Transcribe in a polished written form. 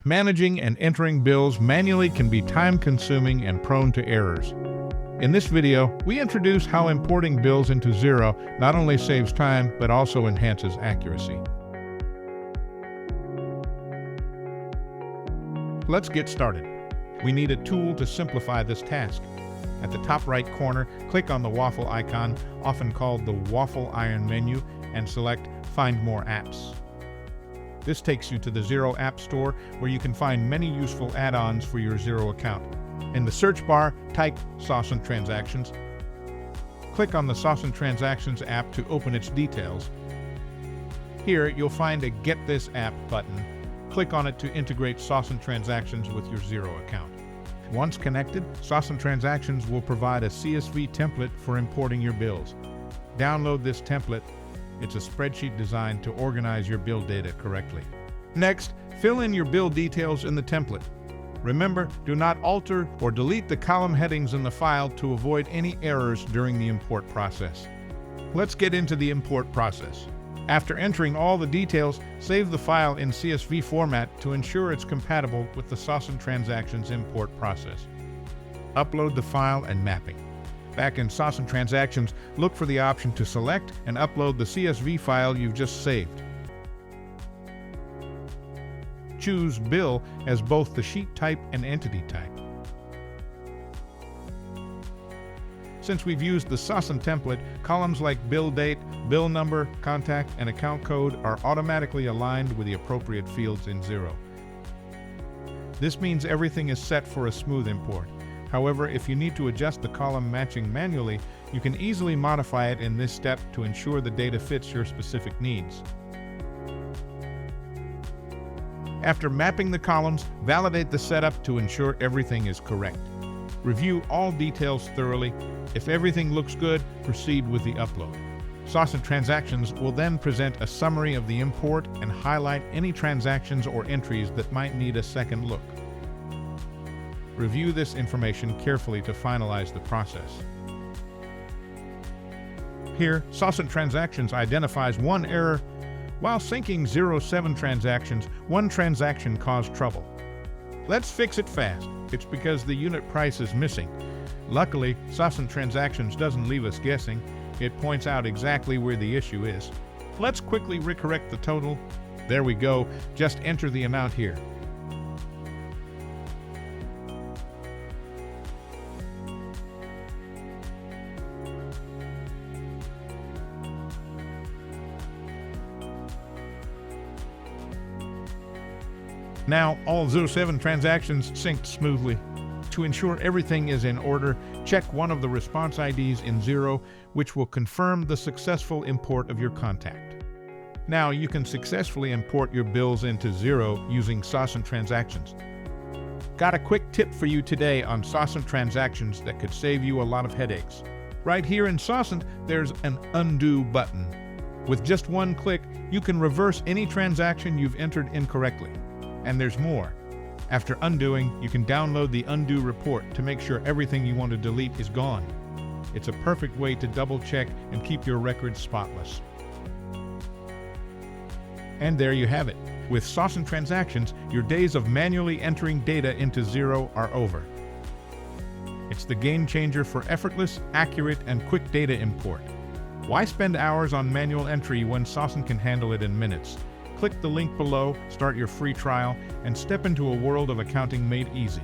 Managing and entering bills manually can be time-consuming and prone to errors. In this video, we introduce how importing bills into Xero not only saves time, but also enhances accuracy. Let's get started. We need a tool to simplify this task. At the top right corner, click on the waffle icon, often called the waffle iron menu, and select Find More Apps. This takes you to the Xero App Store, where you can find many useful add-ons for your Xero account. In the search bar, type SaasAnt Transactions. Click on the SaasAnt Transactions app to open its details. Here, you'll find a Get This App button. Click on it to integrate SaasAnt Transactions with your Xero account. Once connected, SaasAnt Transactions will provide a CSV template for importing your bills. Download this template. It's a spreadsheet designed to organize your bill data correctly. Next, fill in your bill details in the template. Remember, do not alter or delete the column headings in the file to avoid any errors during the import process. Let's get into the import process. After entering all the details, save the file in CSV format to ensure it's compatible with the SaasAnt Transactions import process. Upload the file and mapping. Back in SaasAnt Transactions, look for the option to select and upload the CSV file you've just saved. Choose Bill as both the sheet type and entity type. Since we've used the SaasAnt template, columns like bill date, bill number, contact, and account code are automatically aligned with the appropriate fields in Xero. This means everything is set for a smooth import. However, if you need to adjust the column matching manually, you can easily modify it in this step to ensure the data fits your specific needs. After mapping the columns, validate the setup to ensure everything is correct. Review all details thoroughly. If everything looks good, proceed with the upload. SaasAnt Transactions will then present a summary of the import and highlight any transactions or entries that might need a second look. Review this information carefully to finalize the process. Here, SaasAnt Transactions identifies one error. While syncing Xero 7 transactions, one transaction caused trouble. Let's fix it fast. It's because the unit price is missing. Luckily, SaasAnt Transactions doesn't leave us guessing. It points out exactly where the issue is. Let's quickly recorrect the total. There we go. Just enter the amount here. Now, all Xero 7 transactions synced smoothly. To ensure everything is in order, check one of the response IDs in Xero, which will confirm the successful import of your contact. Now you can successfully import your bills into Xero using SaasAnt Transactions. Got a quick tip for you today on SaasAnt Transactions that could save you a lot of headaches. Right here in SaasAnt, there's an Undo button. With just one click, you can reverse any transaction you've entered incorrectly. And there's more. After undoing, you can download the undo report to make sure everything you want to delete is gone. It's a perfect way to double-check and keep your records spotless. And there you have it. With SaasAnt Transactions, your days of manually entering data into Xero are over. It's the game changer for effortless, accurate, and quick data import. Why spend hours on manual entry when SaasAnt can handle it in minutes? Click the link below, start your free trial, and step into a world of accounting made easy.